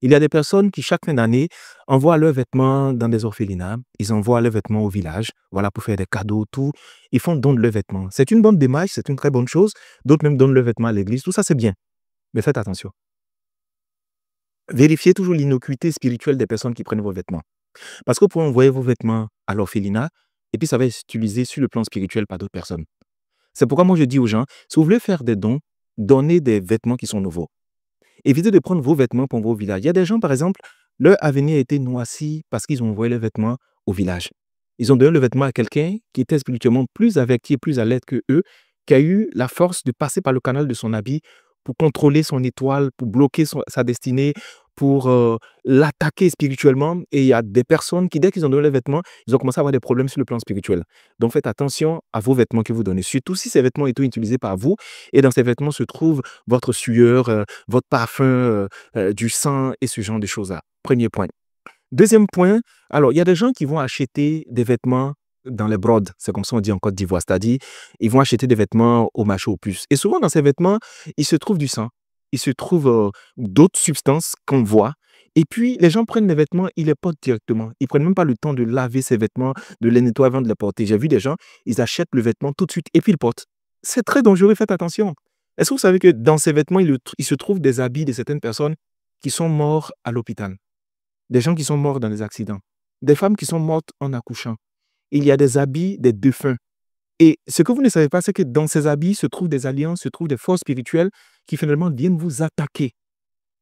Il y a des personnes qui, chaque fin d'année, envoient leurs vêtements dans des orphelinats. Ils envoient leurs vêtements au village, voilà, pour faire des cadeaux, tout. Ils font don de leurs vêtements. C'est une bonne démarche, c'est une très bonne chose. D'autres même donnent leurs vêtements à l'église. Tout ça, c'est bien. Mais faites attention. Vérifiez toujours l'innocuité spirituelle des personnes qui prennent vos vêtements. Parce que vous pouvez envoyer vos vêtements à l'orphelinat et puis ça va être utilisé sur le plan spirituel par d'autres personnes. C'est pourquoi moi je dis aux gens, si vous voulez faire des dons, donnez des vêtements qui sont nouveaux. Évitez de prendre vos vêtements pour vos villages. Il y a des gens, par exemple, leur avenir a été noirci parce qu'ils ont envoyé leurs vêtements au village. Ils ont donné le vêtement à quelqu'un qui était spirituellement plus averti et plus alerte que eux, qui a eu la force de passer par le canal de son habit pour contrôler son étoile, pour bloquer sa destinée, pour l'attaquer spirituellement. Et il y a des personnes qui, dès qu'ils ont donné les vêtements, ils ont commencé à avoir des problèmes sur le plan spirituel. Donc faites attention à vos vêtements que vous donnez, surtout si ces vêtements étaient utilisés par vous. Et dans ces vêtements se trouve votre sueur, votre parfum, du sang et ce genre de choses-là. Premier point. Deuxième point, alors il y a des gens qui vont acheter des vêtements dans les brodes, c'est comme ça on dit en Côte d'Ivoire, c'est-à-dire ils vont acheter des vêtements au marché aux puces. Et souvent dans ces vêtements, il se trouve du sang, il se trouve d'autres substances qu'on voit. Et puis les gens prennent les vêtements, ils les portent directement. Ils prennent même pas le temps de laver ces vêtements, de les nettoyer avant de les porter. J'ai vu des gens, ils achètent le vêtement tout de suite et puis ils le portent. C'est très dangereux, faites attention. Est-ce que vous savez que dans ces vêtements, il se trouve des habits de certaines personnes qui sont mortes à l'hôpital? Des gens qui sont morts dans des accidents, des femmes qui sont mortes en accouchant. Il y a des habits des défunts. Et ce que vous ne savez pas, c'est que dans ces habits se trouvent des alliances, se trouvent des forces spirituelles qui finalement viennent vous attaquer,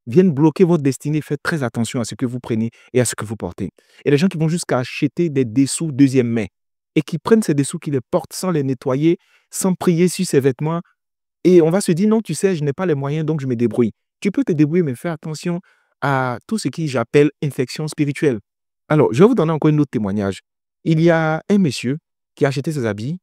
viennent bloquer votre destinée. Faites très attention à ce que vous prenez et à ce que vous portez. Et les gens qui vont jusqu'à acheter des dessous deuxième main et qui prennent ces dessous, qui les portent sans les nettoyer, sans prier sur ces vêtements. Et on va se dire, non, tu sais, je n'ai pas les moyens, donc je me débrouille. Tu peux te débrouiller, mais fais attention à tout ce qui j'appelle infection spirituelle. Alors, je vais vous donner encore un autre témoignage. Il y a un monsieur qui a acheté ses habits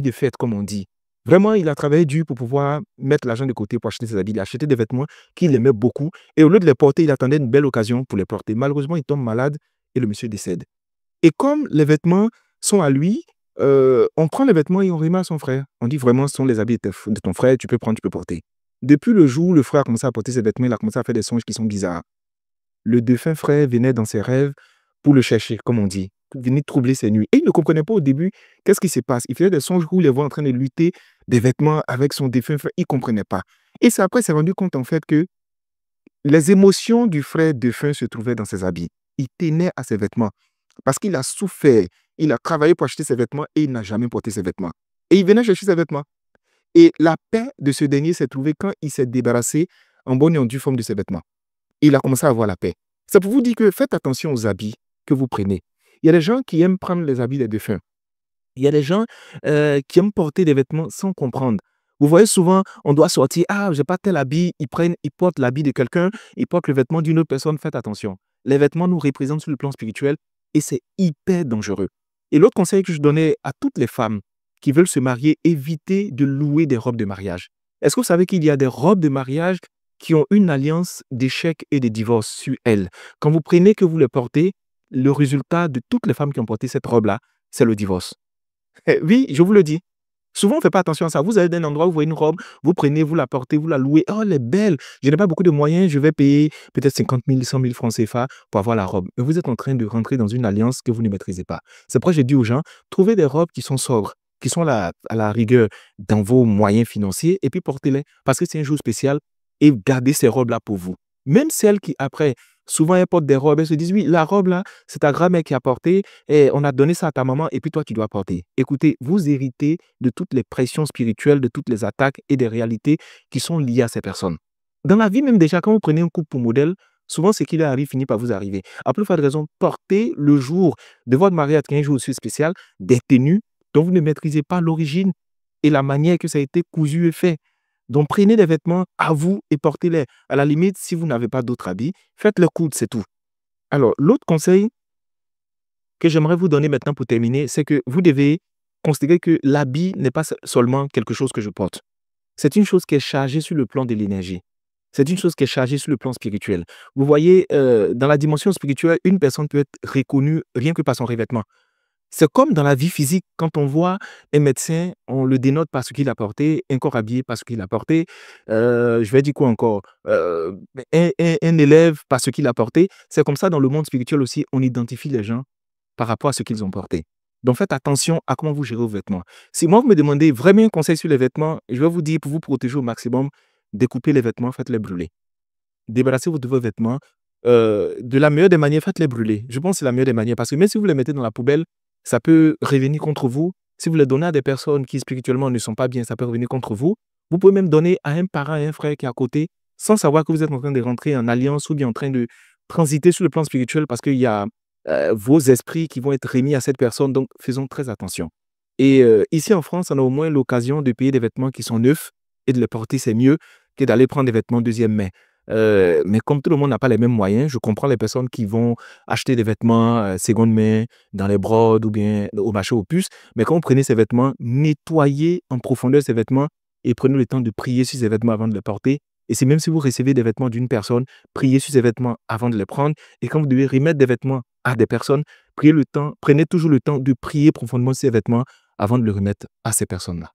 de fête, comme on dit. Vraiment, il a travaillé dur pour pouvoir mettre l'argent de côté pour acheter ses habits. Il a acheté des vêtements qu'il aimait beaucoup. Et au lieu de les porter, il attendait une belle occasion pour les porter. Malheureusement, il tombe malade et le monsieur décède. Et comme les vêtements sont à lui, on prend les vêtements et on remet à son frère. On dit vraiment, ce sont les habits de ton frère, tu peux prendre, tu peux porter. Depuis le jour où le frère a commencé à porter ses vêtements, il a commencé à faire des songes qui sont bizarres. Le défunt frère venait dans ses rêves pour le chercher, comme on dit, venir troubler ses nuits. Et il ne comprenait pas au début qu'est-ce qui se passe. Il faisait des songes où il les voit en train de lutter des vêtements avec son défunt frère. Il ne comprenait pas. Et c'est après, il s'est rendu compte en fait que les émotions du frère défunt se trouvaient dans ses habits. Il tenait à ses vêtements parce qu'il a souffert. Il a travaillé pour acheter ses vêtements et il n'a jamais porté ses vêtements. Et il venait chercher ses vêtements. Et la paix de ce dernier s'est trouvée quand il s'est débarrassé en bonne et en due forme de ses vêtements. Il a commencé à avoir la paix. C'est pour vous dire que faites attention aux habits que vous prenez. Il y a des gens qui aiment prendre les habits des défunts. Il y a des gens qui aiment porter des vêtements sans comprendre. Vous voyez souvent, on doit sortir, ah, j'ai pas tel habit, ils portent l'habit de quelqu'un, ils portent le vêtement d'une autre personne, faites attention. Les vêtements nous représentent sur le plan spirituel et c'est hyper dangereux. Et l'autre conseil que je donnais à toutes les femmes qui veulent se marier, évitez de louer des robes de mariage. Est-ce que vous savez qu'il y a des robes de mariage qui ont une alliance d'échec et de divorce sur elles? Quand vous prenez, que vous les portez, le résultat de toutes les femmes qui ont porté cette robe-là, c'est le divorce. Oui, je vous le dis. Souvent, on ne fait pas attention à ça. Vous allez dans un endroit où vous voyez une robe, vous prenez, vous la portez, vous la louez. Oh, elle est belle. Je n'ai pas beaucoup de moyens, je vais payer peut-être 50 000, 100 000 francs CFA pour avoir la robe. Mais vous êtes en train de rentrer dans une alliance que vous ne maîtrisez pas. C'est pourquoi j'ai dit aux gens, trouvez des robes qui sont sobres, qui sont à la rigueur dans vos moyens financiers et puis portez-les parce que c'est un jour spécial et gardez ces robes-là pour vous. Même celles qui, après, souvent elles portent des robes, elles se disent, oui, la robe là, c'est ta grand-mère qui a porté et on a donné ça à ta maman et puis toi, tu dois porter. Écoutez, vous héritez de toutes les pressions spirituelles, de toutes les attaques et des réalités qui sont liées à ces personnes. Dans la vie même déjà, quand vous prenez un couple pour modèle, souvent ce qui leur arrive finit par vous arriver. À plus forte raison, portez le jour de votre mariage, qui est un jour aussi spécial, des tenues dont vous ne maîtrisez pas l'origine et la manière que ça a été cousu et fait. Donc, prenez des vêtements à vous et portez-les. À la limite, si vous n'avez pas d'autres habits, faites-le coudre, c'est tout. Alors, l'autre conseil que j'aimerais vous donner maintenant pour terminer, c'est que vous devez considérer que l'habit n'est pas seulement quelque chose que je porte. C'est une chose qui est chargée sur le plan de l'énergie. C'est une chose qui est chargée sur le plan spirituel. Vous voyez, dans la dimension spirituelle, une personne peut être reconnue rien que par son revêtement. C'est comme dans la vie physique, quand on voit un médecin, on le dénote par ce qu'il a porté, un corps habillé par ce qu'il a porté, je vais dire quoi encore? Un élève par ce qu'il a porté. C'est comme ça dans le monde spirituel aussi, on identifie les gens par rapport à ce qu'ils ont porté. Donc faites attention à comment vous gérez vos vêtements. Si moi vous me demandez vraiment un conseil sur les vêtements, je vais vous dire pour vous protéger au maximum, découpez les vêtements, faites-les brûler. Débarrassez-vous de vos vêtements. De la meilleure des manières, faites-les brûler. Je pense que c'est la meilleure des manières parce que même si vous les mettez dans la poubelle, ça peut revenir contre vous. Si vous les donnez à des personnes qui spirituellement ne sont pas bien, ça peut revenir contre vous. Vous pouvez même donner à un parent, à un frère qui est à côté, sans savoir que vous êtes en train de rentrer en alliance ou bien en train de transiter sur le plan spirituel parce qu'il y a vos esprits qui vont être remis à cette personne. Donc, faisons très attention. Et ici en France, on a au moins l'occasion de payer des vêtements qui sont neufs et de les porter, c'est mieux que d'aller prendre des vêtements deuxième main. Mais comme tout le monde n'a pas les mêmes moyens, je comprends les personnes qui vont acheter des vêtements seconde main dans les brodes ou bien au marché aux puces. Mais quand vous prenez ces vêtements, nettoyez en profondeur ces vêtements et prenez le temps de prier sur ces vêtements avant de les porter. Et c'est même si vous recevez des vêtements d'une personne, priez sur ces vêtements avant de les prendre. Et quand vous devez remettre des vêtements à des personnes, prenez toujours le temps de prier profondément sur ces vêtements avant de les remettre à ces personnes-là.